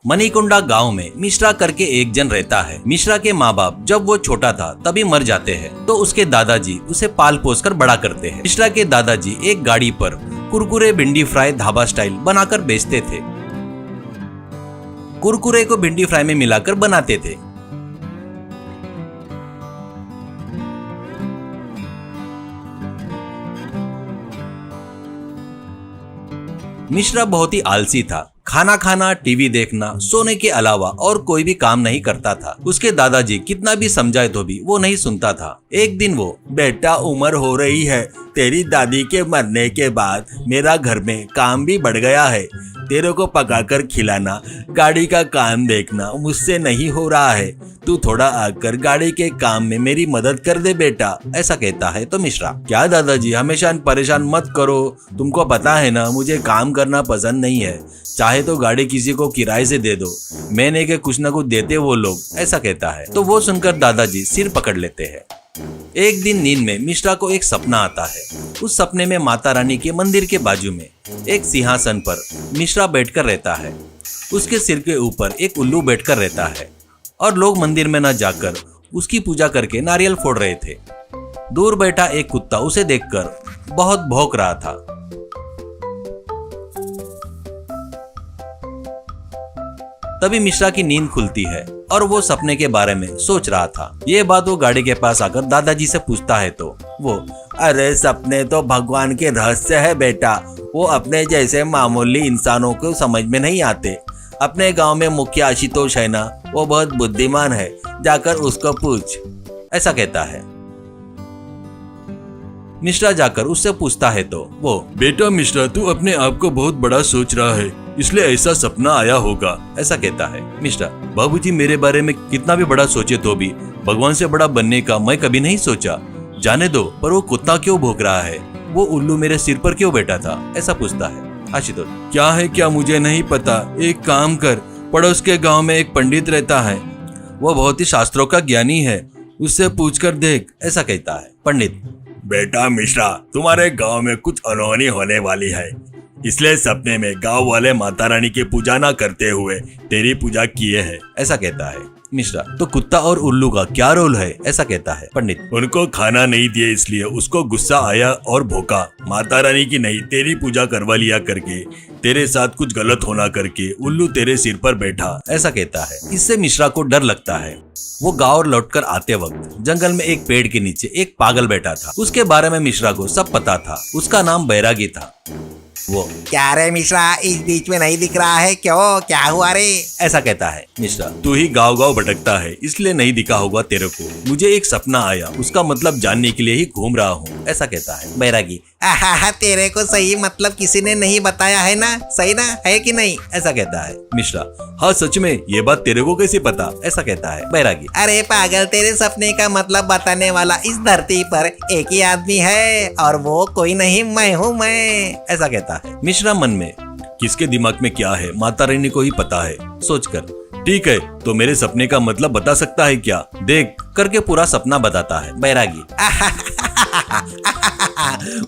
मणिकुंडा गांव में मिश्रा करके एक जन रहता है। मिश्रा के माँ बाप जब वो छोटा था तभी मर जाते हैं, तो उसके दादाजी उसे पाल पोस कर बड़ा करते हैं। मिश्रा के दादाजी एक गाड़ी पर कुरकुरे भिंडी फ्राई ढाबा स्टाइल बनाकर बेचते थे। कुरकुरे को भिंडी फ्राई में मिलाकर बनाते थे। मिश्रा बहुत ही आलसी था। खाना खाना, टीवी देखना, सोने के अलावा और कोई भी काम नहीं करता था। उसके दादाजी कितना भी समझाए तो भी वो नहीं सुनता था। एक दिन वो, बेटा उम्र हो रही है, तेरी दादी के मरने के बाद मेरा घर में काम भी बढ़ गया है। तेरे को पकाकर खिलाना, गाड़ी का काम देखना मुझसे नहीं हो रहा है। तू थोड़ा आकर गाड़ी के काम में मेरी मदद कर दे बेटा, ऐसा कहता है। तो मिश्रा, क्या दादाजी हमेशा परेशान मत करो, तुमको पता है ना मुझे काम करना पसंद नहीं है। चाहे तो गाड़ी किसी को किराए से दे दो, मैंने के कुछ न कुछ देते वो लोग, ऐसा कहता है। तो वो सुनकर दादाजी सिर पकड़ लेते हैं। एक दिन नींद में मिश्रा को एक सपना आता है। उस सपने में माता रानी के मंदिर के बाजू में एक सिंहासन पर मिश्रा बैठकर रहता है। उसके सिर के ऊपर एक उल्लू बैठकर रहता है और लोग मंदिर में न जाकर उसकी पूजा करके नारियल फोड़ रहे थे। दूर बैठा एक कुत्ता उसे देखकर बहुत भौंक रहा था। तभी मिश्रा की नींद खुलती है और वो सपने के बारे में सोच रहा था। ये बात वो गाड़ी के पास आकर दादाजी से पूछता है तो वो, अरे सपने तो भगवान के रहस्य है बेटा, वो अपने जैसे मामूली इंसानों को समझ में नहीं आते। अपने गांव में मुखिया आशुतोष है ना, वो बहुत बुद्धिमान है, जाकर उसको पूछ, ऐसा कहता है। मिश्रा जाकर उससे पूछता है तो वो, बेटा मिश्रा तू अपने आप को बहुत बड़ा सोच रहा है, इसलिए ऐसा सपना आया होगा, ऐसा कहता है। मिश्रा, बाबूजी मेरे बारे में कितना भी बड़ा सोचे तो भी भगवान से बड़ा बनने का मैं कभी नहीं सोचा। जाने दो, पर वो कुत्ता क्यों भौंक रहा है, वो उल्लू मेरे सिर पर क्यों बैठा था, ऐसा पूछता है। आशुतोष, क्या है क्या मुझे नहीं पता, एक काम कर, पड़ोस के गाँव में एक पंडित रहता है, वो बहुत ही शास्त्रों का ज्ञानी है, उससे पूछ कर देख, ऐसा कहता है। पंडित, बेटा मिश्रा तुम्हारे गांव में कुछ अनहोनी होने वाली है, इसलिए सपने में गांव वाले माता रानी की पूजा ना करते हुए तेरी पूजा किए हैं, ऐसा कहता है। मिश्रा, तो कुत्ता और उल्लू का क्या रोल है, ऐसा कहता है। पंडित, उनको खाना नहीं दिए इसलिए उसको गुस्सा आया और भौंका। माता रानी की नहीं तेरी पूजा करवा लिया करके तेरे साथ कुछ गलत होना करके उल्लू तेरे सिर पर बैठा, ऐसा कहता है। इससे मिश्रा को डर लगता है। वो गांव लौटकर आते वक्त जंगल में एक पेड़ के नीचे एक पागल बैठा था। उसके बारे में मिश्रा को सब पता था। उसका नाम बैरागी था। वो, क्या रे मिश्रा, इस बीच में नहीं दिख रहा है, क्यों, क्या हुआ रे, ऐसा कहता है। मिश्रा, तू ही गांव गांव भटकता है इसलिए नहीं दिखा होगा तेरे को। मुझे एक सपना आया, उसका मतलब जानने के लिए ही घूम रहा हूँ, ऐसा कहता है। बैरागी, तेरे को सही मतलब किसी ने नहीं बताया है ना, सही ना है कि नहीं, ऐसा कहता है। मिश्रा, हाँ सच में, ये बात तेरे को कैसे पता, ऐसा कहता है। बैरागी, अरे पागल, तेरे सपने का मतलब बताने वाला इस धरती पर एक ही आदमी है और वो कोई नहीं, मैं हूँ मैं, ऐसा कहता है। मिश्रा मन में, किसके दिमाग में क्या है माता रानी को ही पता है, सोचकर, ठीक है तो मेरे सपने का मतलब बता सकता है क्या, देख करके पूरा सपना बताता है। बैरागी,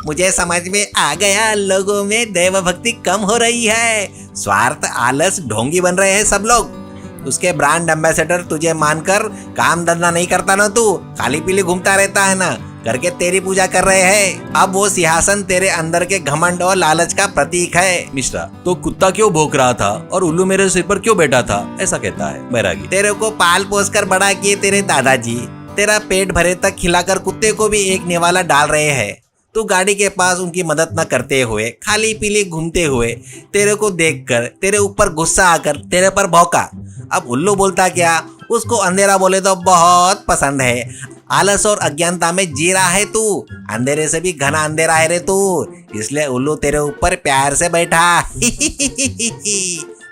मुझे समझ में आ गया, लोगों में देव भक्ति कम हो रही है, स्वार्थ, आलस, ढोंगी बन रहे हैं सब लोग। उसके ब्रांड एम्बेसडर तुझे मानकर काम धंधा नहीं करता ना, तू खाली पीली घूमता रहता है ना, करके तेरी पूजा कर रहे हैं। अब वो सिंहासन तेरे अंदर के घमंड और लालच का प्रतीक है। मिश्रा, तो कुत्ता क्यों भौंक रहा था और उल्लू मेरे सिर पर क्यों बैठा था, ऐसा कहता है। बैरागी, तेरे को पाल पोस कर बड़ा किए तेरे दादाजी, तेरा पेट भरे तक खिलाकर कुत्ते को भी एक निवाला डाल रहे हैं। तू गाड़ी के पास उनकी मदद न करते हुए खाली पीली घूमते हुए तेरे को देखकर तेरे ऊपर गुस्सा आकर तेरे पर भौंका। अब उल्लू बोलता क्या, उसको अंधेरा बोले तो बहुत पसंद है। आलस और अज्ञानता में जी रहा है तू, अंधेरे से भी घना अंधेरा है रे तू, इसलिए उल्लू तेरे ऊपर प्यार से बैठा।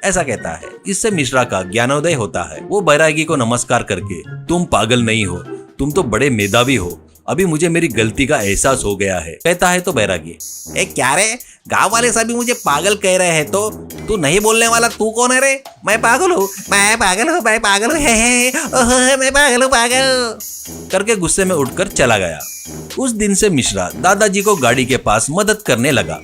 ऐसा कहता है। इससे मिश्रा का ज्ञानोदय होता है। वो बैरागी को नमस्कार करके, तुम पागल नहीं हो, तुम तो बड़े मेधावी हो, अभी मुझे मेरी गलती का एहसास हो गया है, कहता है। तो बैरागी, ए क्या रे, गांव वाले सभी मुझे पागल कह रहे हैं तो तू नहीं बोलने वाला तू कौन है रे? मैं पागल हूँ, मैं पागल हूँ, मैं पागल हूँ, मैं पागल हूँ, पागल करके गुस्से में उठकर चला गया। उस दिन से मिश्रा दादाजी को गाड़ी के पास मदद करने लगा।